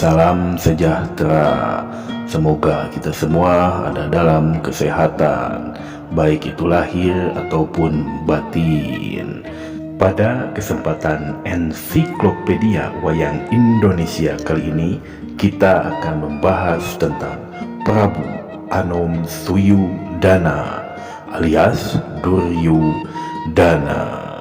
Salam sejahtera. Semoga kita semua ada dalam kesehatan, baik itu lahir ataupun batin. Pada kesempatan Ensiklopedia Wayang Indonesia kali ini, kita akan membahas tentang Prabu Anom Suyudana alias Duryudana.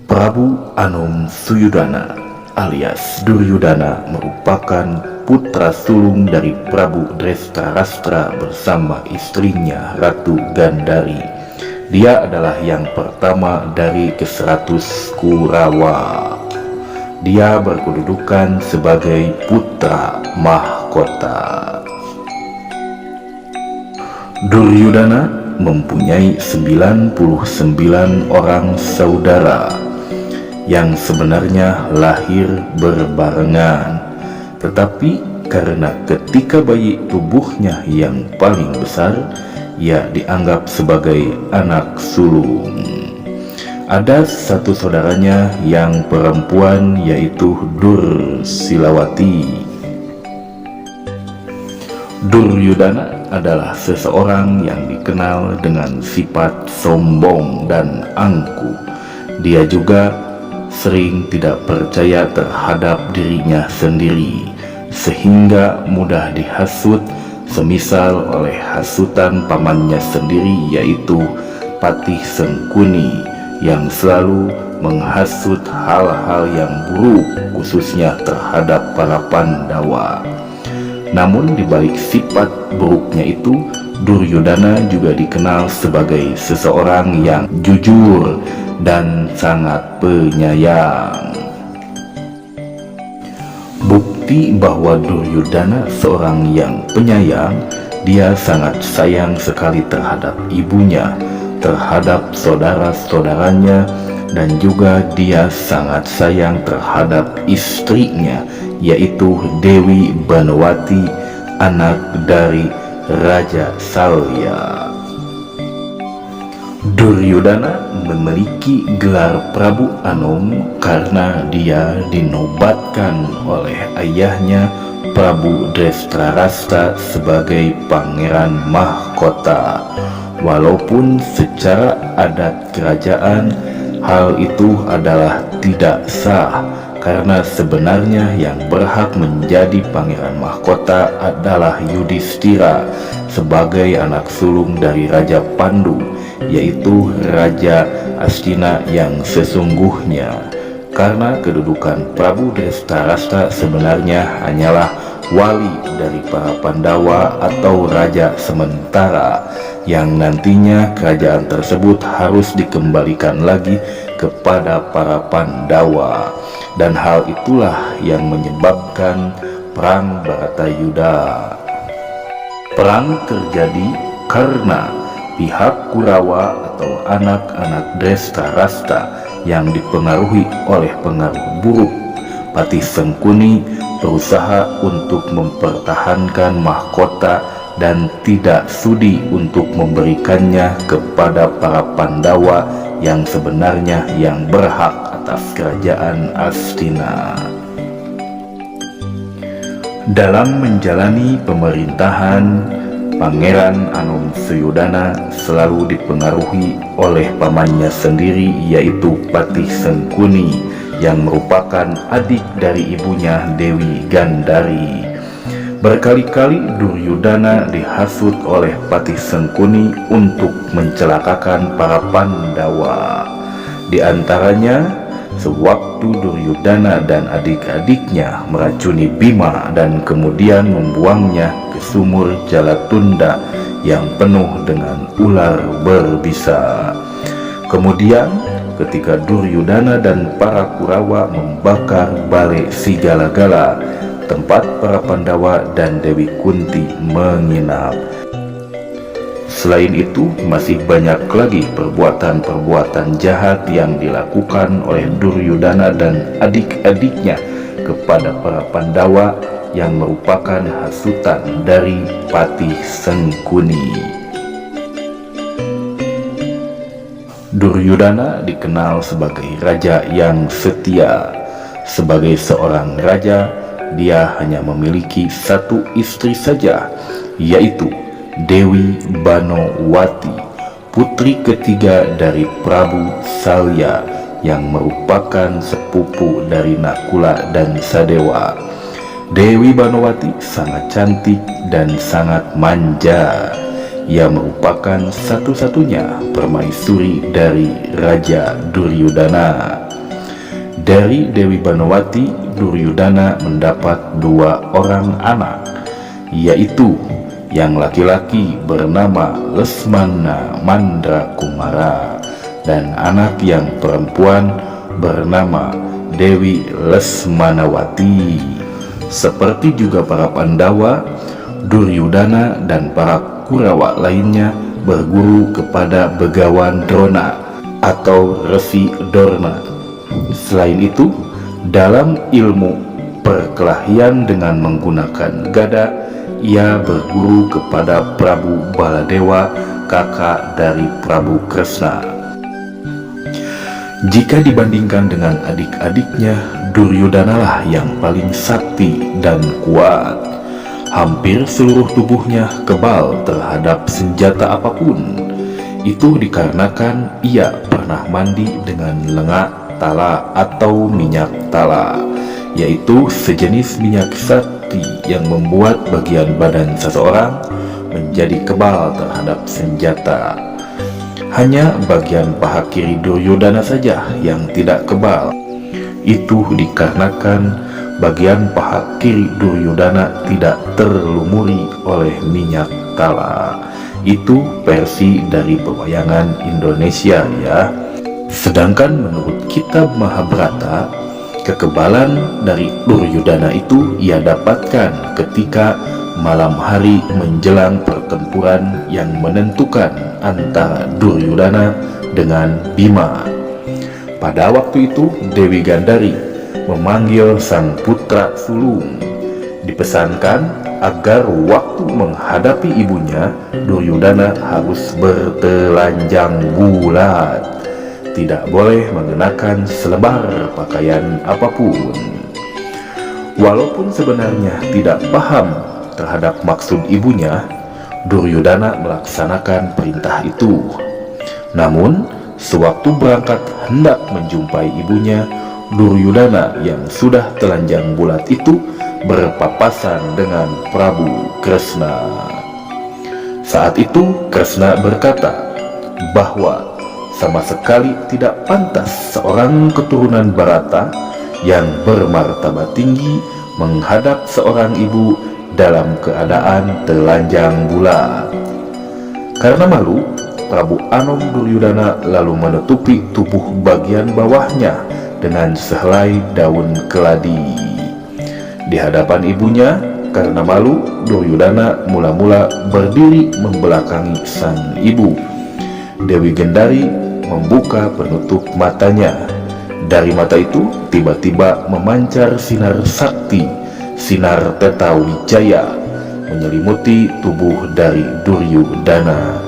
Prabu Anom Suyudana alias Duryudana merupakan putra sulung dari Prabu Drestarastra bersama istrinya Ratu Gandari. Dia adalah yang pertama dari ke-100 Kurawa. Dia berkedudukan sebagai putra mahkota. Duryudana mempunyai 99 orang saudara yang sebenarnya lahir berbarengan, tetapi karena ketika bayi tubuhnya yang paling besar, ia dianggap sebagai anak sulung. Ada satu saudaranya yang perempuan, yaitu Dursilawati. Duryudana adalah seseorang yang dikenal dengan sifat sombong dan angkuh. Dia juga sering tidak percaya terhadap dirinya sendiri, sehingga mudah dihasut, semisal oleh hasutan pamannya sendiri, yaitu Patih Sengkuni, yang selalu menghasut hal-hal yang buruk, khususnya terhadap para Pandawa. Namun di balik sifat buruknya itu, Duryudana juga dikenal sebagai seseorang yang jujur dan sangat penyayang. Bukti bahwa Duryudana seorang yang penyayang, dia sangat sayang sekali terhadap ibunya, terhadap saudara-saudaranya, dan juga dia sangat sayang terhadap istrinya, yaitu Dewi Banowati, anak dari Raja Salya. Duryudana memiliki gelar Prabu Anom karena dia dinobatkan oleh ayahnya Prabu Drestarastra sebagai pangeran mahkota. Walaupun secara adat kerajaan hal itu adalah tidak sah, karena sebenarnya yang berhak menjadi pangeran mahkota adalah Yudhistira sebagai anak sulung dari Raja Pandu, yaitu Raja Astina yang sesungguhnya. Karena kedudukan Prabu Drestarastra sebenarnya hanyalah wali dari para Pandawa atau raja sementara, yang nantinya kerajaan tersebut harus dikembalikan lagi kepada para Pandawa. Dan hal itulah yang menyebabkan Perang Bharatayuddha. Perang terjadi karena pihak Kurawa atau anak-anak Drestarastra yang dipengaruhi oleh pengaruh buruk Patih Sengkuni berusaha untuk mempertahankan mahkota dan tidak sudi untuk memberikannya kepada para Pandawa yang sebenarnya yang berhak atas kerajaan Astina. Dalam menjalani pemerintahan, Pangeran Anom Suyudana selalu dipengaruhi oleh pamannya sendiri, yaitu Patih Sengkuni, yang merupakan adik dari ibunya Dewi Gandari. Berkali-kali Duryudana dihasut oleh Patih Sengkuni untuk mencelakakan para Pandawa. Di antaranya, sewaktu Duryudana dan adik-adiknya meracuni Bima dan kemudian membuangnya ke sumur Jalatunda yang penuh dengan ular berbisa. Kemudian ketika Duryudana dan para Kurawa membakar Balai Sigalagala, tempat para Pandawa dan Dewi Kunti menginap. Selain itu, masih banyak lagi perbuatan-perbuatan jahat yang dilakukan oleh Duryudana dan adik-adiknya kepada para Pandawa yang merupakan hasutan dari Patih Sengkuni. Duryudana dikenal sebagai raja yang setia. Sebagai seorang raja, dia hanya memiliki satu istri saja, yaitu Dewi Banowati, putri ketiga dari Prabu Salya yang merupakan sepupu dari Nakula dan Sadewa. Dewi Banowati sangat cantik dan sangat manja. Ia merupakan satu-satunya permaisuri dari Raja Duryudana. Dari Dewi Banowati, Duryudana mendapat 2 orang anak, yaitu yang laki-laki bernama Lesmana Mandrakumara dan anak yang perempuan bernama Dewi Lesmanawati. Seperti juga para Pandawa, Duryudana dan para Kurawa lainnya berguru kepada Begawan Drona atau Resi Dorna. Selain itu, dalam ilmu perkelahian dengan menggunakan gada, ia berguru kepada Prabu Baladewa, kakak dari Prabu Kresna. Jika dibandingkan dengan adik-adiknya, Duryudana lah yang paling sakti dan kuat. Hampir seluruh tubuhnya kebal terhadap senjata apapun. Itu dikarenakan ia pernah mandi dengan lenga tala atau minyak tala, yaitu sejenis minyak sakti yang membuat bagian badan seseorang menjadi kebal terhadap senjata. Hanya bagian paha kiri Duryudana saja yang tidak kebal. Itu dikarenakan bagian paha kiri Duryudana tidak terlumuri oleh minyak tala. Itu versi dari pewayangan Indonesia ya. Sedangkan menurut kitab Mahabharata, kekebalan dari Duryudana itu ia dapatkan ketika malam hari menjelang pertempuran yang menentukan antara Duryudana dengan Bima. Pada waktu itu Dewi Gandari memanggil sang putra sulung. Dipesankan agar waktu menghadapi ibunya, Duryudana harus bertelanjang bulat, tidak boleh mengenakan selebar pakaian apapun. Walaupun sebenarnya tidak paham terhadap maksud ibunya, Duryudana melaksanakan perintah itu. Namun, sewaktu berangkat hendak menjumpai ibunya, Duryudana yang sudah telanjang bulat itu berpapasan dengan Prabu Kresna. Saat itu Kresna berkata bahwa sama sekali tidak pantas seorang keturunan Barata yang bermartabat tinggi menghadap seorang ibu dalam keadaan telanjang bulat. Karena malu, Prabu Anom Duryudana lalu menutupi tubuh bagian bawahnya dengan sehelai daun keladi. Di hadapan ibunya, karena malu, Duryudana mula-mula berdiri membelakangi sang ibu. Dewi Gendari membuka penutup matanya. Dari mata itu tiba-tiba memancar sinar sakti, sinar Teta Wijaya, menyelimuti tubuh dari Duryudana.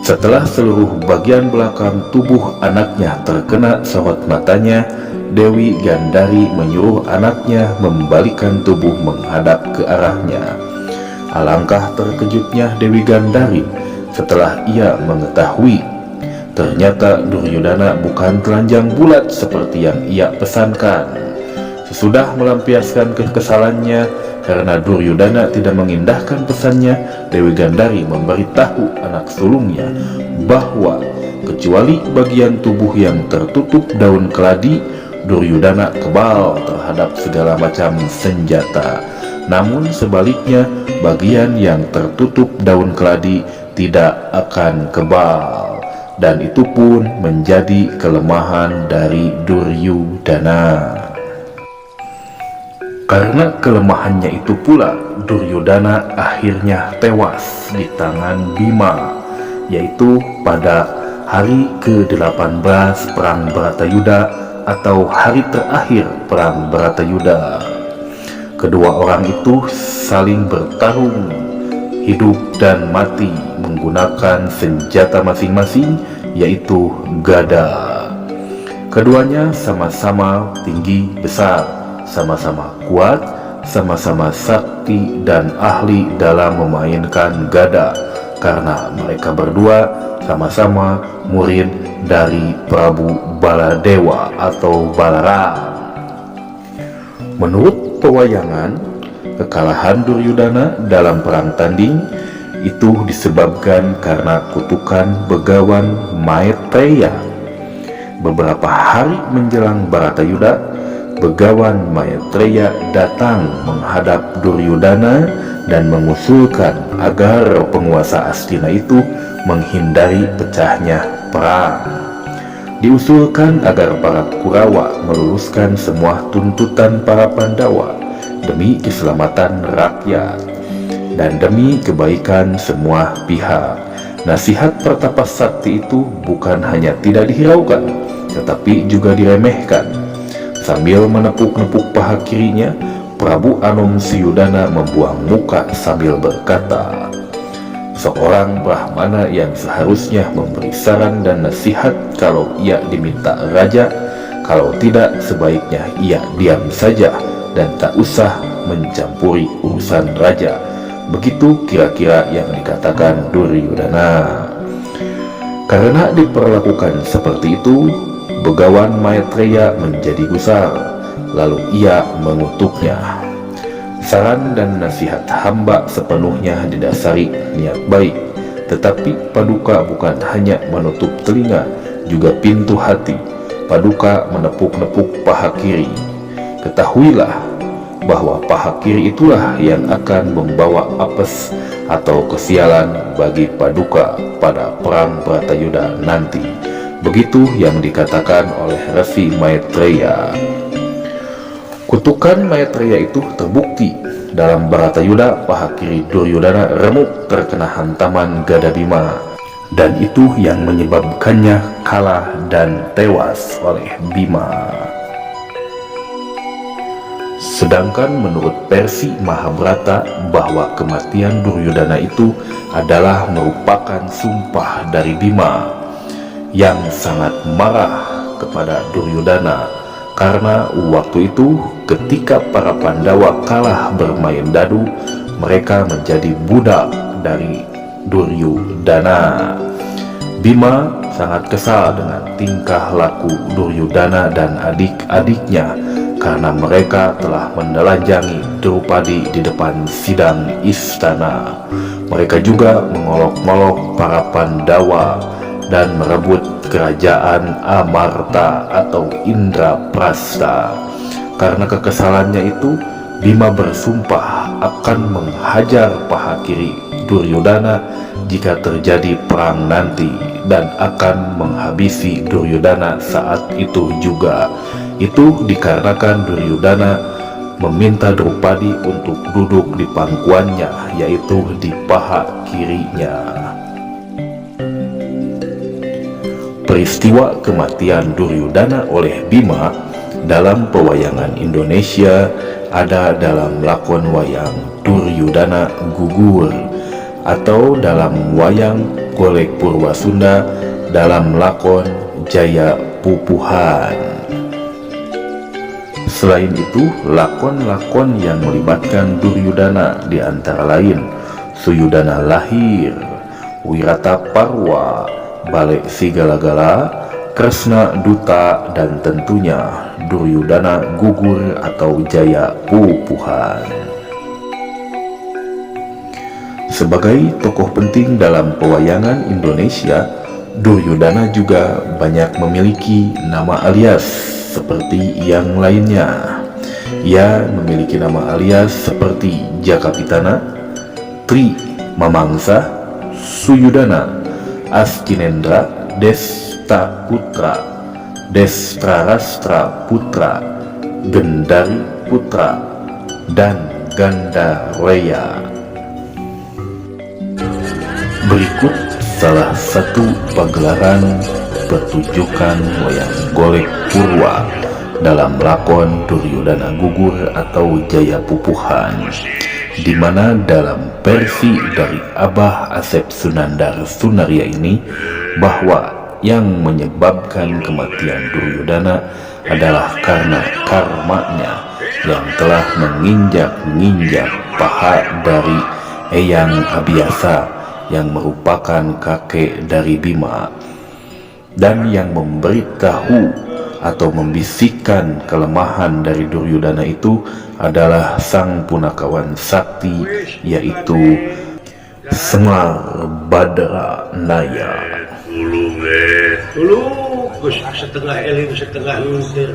Setelah seluruh bagian belakang tubuh anaknya terkena sorot matanya, Dewi Gandari menyuruh anaknya membalikkan tubuh menghadap ke arahnya. Alangkah terkejutnya Dewi Gandari setelah ia mengetahui ternyata Duryudana bukan telanjang bulat seperti yang ia pesankan. Sesudah melampiaskan kekesalannya karena Duryudana tidak mengindahkan pesannya, Dewi Gandari memberitahu anak sulungnya bahwa kecuali bagian tubuh yang tertutup daun keladi, Duryudana kebal terhadap segala macam senjata. Namun sebaliknya, bagian yang tertutup daun keladi tidak akan kebal, dan itu pun menjadi kelemahan dari Duryudana. Karena kelemahannya itu pula, Duryudana akhirnya tewas di tangan Bima, yaitu pada hari ke-18 Perang Bharatayuda atau hari terakhir Perang Bharatayuda. Kedua orang itu saling bertarung hidup dan mati menggunakan senjata masing-masing, yaitu gada. Keduanya sama-sama tinggi besar, sama-sama kuat, sama-sama sakti dan ahli dalam memainkan gada, karena mereka berdua sama-sama murid dari Prabu Baladewa atau Balarang. Menurut pewayangan, kekalahan Duryudana dalam perang tanding itu disebabkan karena kutukan Begawan Maitreya. Beberapa hari menjelang Bharatayuda, Begawan Maitreya datang menghadap Duryudana dan mengusulkan agar penguasa Astina itu menghindari pecahnya perang. Diusulkan agar para Kurawa meluruskan semua tuntutan para Pandawa demi keselamatan rakyat dan demi kebaikan semua pihak. Nasihat Pertapasakti itu bukan hanya tidak dihiraukan, tetapi juga diremehkan. Sambil menepuk-nepuk paha kirinya, Prabu Anumsiyudana membuang muka sambil berkata, "Seorang Brahmana yang seharusnya memberi saran dan nasihat kalau ia diminta raja, kalau tidak sebaiknya ia diam saja dan tak usah mencampuri urusan raja." Begitu kira-kira yang dikatakan Duryudana. Karena diperlakukan seperti itu, Begawan Maitreya menjadi gusar, lalu ia mengutuknya. Saran dan nasihat hamba sepenuhnya didasari niat baik, tetapi Paduka bukan hanya menutup telinga, juga pintu hati. Paduka menepuk-nepuk paha kiri. Ketahuilah bahwa paha kiri itulah yang akan membawa apes atau kesialan bagi Paduka pada perang Bharatayuda nanti. Begitu yang dikatakan oleh Resi Maitreya. Kutukan Maitreya itu terbukti. Dalam Bharatayuda, paha kiri Duryudana remuk terkena hantaman gada Bima, dan itu yang menyebabkannya kalah dan tewas oleh Bima. Sedangkan menurut versi Mahabharata bahwa kematian Duryudana itu adalah merupakan sumpah dari Bima yang sangat marah kepada Duryudana, karena waktu itu ketika para Pandawa kalah bermain dadu, mereka menjadi budak dari Duryudana. Bima sangat kesal dengan tingkah laku Duryudana dan adik-adiknya, karena mereka telah menelanjangi Drupadi di depan sidang istana. Mereka juga mengolok-olok para Pandawa dan merebut kerajaan Amarta atau Indraprastha. Karena kekesalannya itu, Bima bersumpah akan menghajar paha kiri Duryudana jika terjadi perang nanti, dan akan menghabisi Duryudana saat itu juga. Itu dikarenakan Duryudana meminta Drupadi untuk duduk di pangkuannya, yaitu di paha kirinya. Peristiwa kematian Duryudana oleh Bima dalam pewayangan Indonesia ada dalam lakon wayang Duryudana Gugur, atau dalam wayang Golek Purwasunda dalam lakon Jaya Pupuhan. Selain itu, lakon-lakon yang melibatkan Duryudana di antara lain Suyudana Lahir, Wirata Parwa, Balik Sigala-gala, Kresna Duta, dan tentunya Duryudana Gugur atau Jaya Pupuhan. Sebagai tokoh penting dalam pewayangan Indonesia, Duryudana juga banyak memiliki nama alias seperti yang lainnya, Ia memiliki nama alias seperti Jakapitana, Tri Mamangsa, Suyudana, Astinendra, Desta Putra, Destrarastra Putra, Gendari Putra, dan Gandareya. Berikut salah satu pagelaran pertunjukan wayang golek Purwa dalam lakon Duryodana Gugur atau Jaya Pupuhan, di mana dalam versi dari Abah Asep Sunandar Sunaria ini bahwa yang menyebabkan kematian Duryodana adalah karena karmanya yang telah menginjak-injak paha dari Eyang Abiasa yang merupakan kakek dari Bima, dan yang memberitahu atau membisikkan kelemahan dari Duryodana itu adalah sang punakawan sakti, yaitu Semar Badranaya. Dulu Gus setengah eling setengah luntir.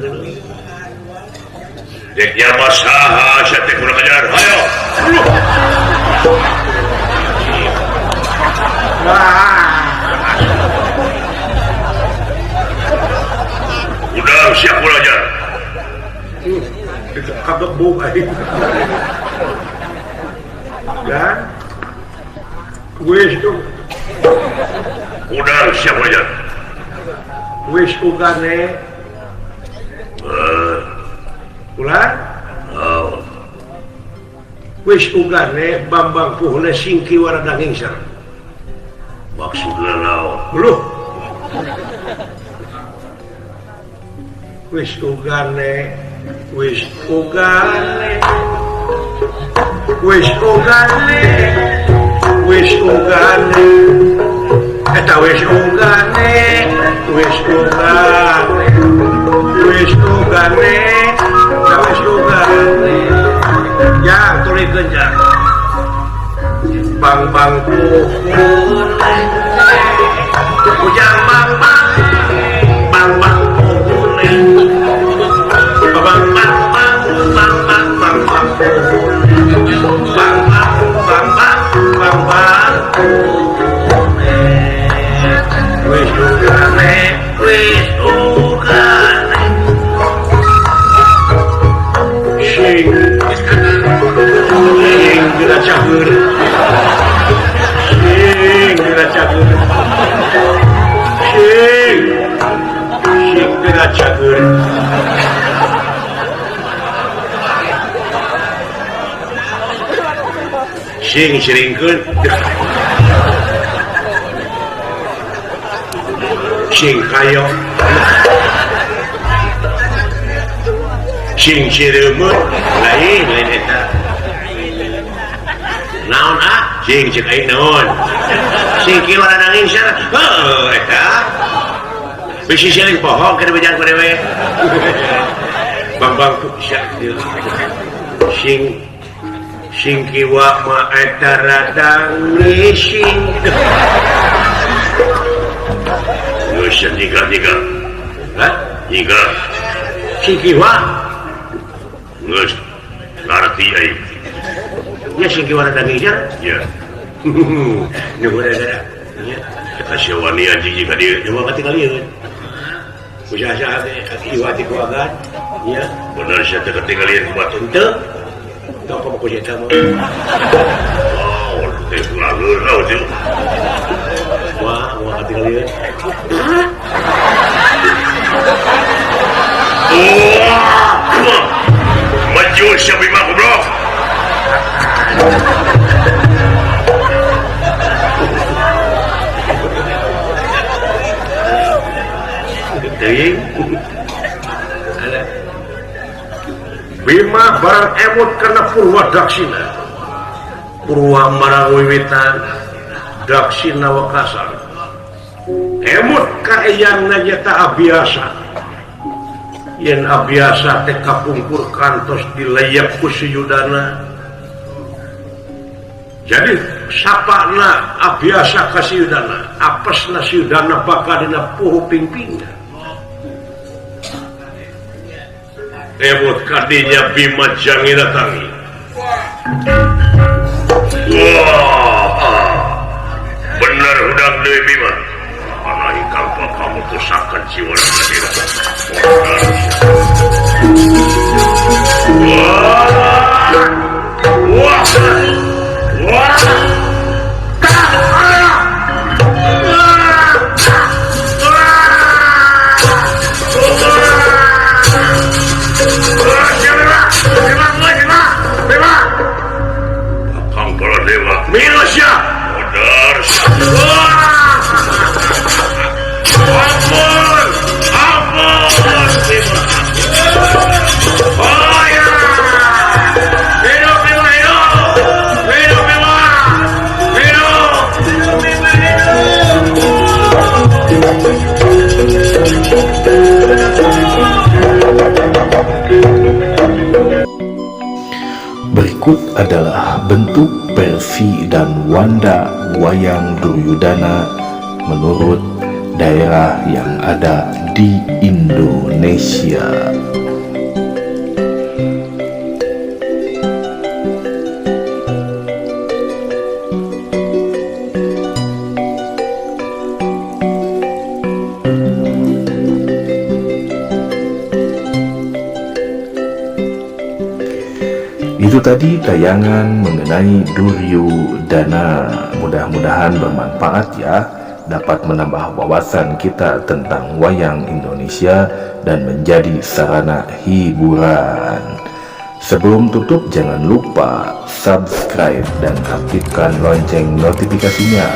Deknya masaha saya teh kurang ajar. Ayo. Udah siap belajar. Kagak bau aja. Dan wis tuh. Udah siap belajar. Wis ugane. Ulah. Wis ugane Bambang Puhna Singki Waradanging sar. Maksudna naon? Belum. Wis ugane, wis ugane, wis ugane, wis ugane, eta wis ugane, wis ugane, wis ugane, wis ugane. Ya, tulikeun ja. Bang Puhun, ujang bang sing siringkeun sing kayo sing sireumeur lain eta naon sing cek aing naon sing kieu Waradanging sar eta bisi siring pohon keur bejang ku dewe Bambang sing kiwa ma eta Radanging sing geus tiga hah tiga sing kiwa geus ngarti ai ya sing kiwa Radanging jar ya nu gara-gara ya kasewani anjing ka dieu coba katingalieun usaha kiwa ti kuagan ya bener sia teh katingalieun ku batu teu apa mau cerita mau? Oh, teh kurang lurau tu. Wah, mau hati kalian. Wah, maju siapa yang aku bro? Keting. Bima barang emut karena Purwa Daksina, Purwa Marawiwitan, Daksina Wakasan. Emut ka eyang nyata abiasa, yen abiasa teh kapungkur kantos dilayap ku Suyudana. Jadi sapana abiasa ka Suyudana, apesna Suyudana bakal dina puhu pingpingna. emut kadinya Bima Jangina tangi. Wah, bener udang Dewi Bima. Karena ingkang kamu tusakan jiwa dan kadira. Wah, wah, Milusya, modar, ampun, ampun, oh ya, hidup, hidup, hidup, hidup, hidup, Berikut adalah bentuk versi dan wanda wayang Duryudana menurut daerah yang ada di Indonesia. Itu tadi tayangan mengenai Duryudana. Mudah-mudahan bermanfaat ya, dapat menambah wawasan kita tentang wayang Indonesia dan menjadi sarana hiburan. Sebelum tutup jangan lupa subscribe dan aktifkan lonceng notifikasinya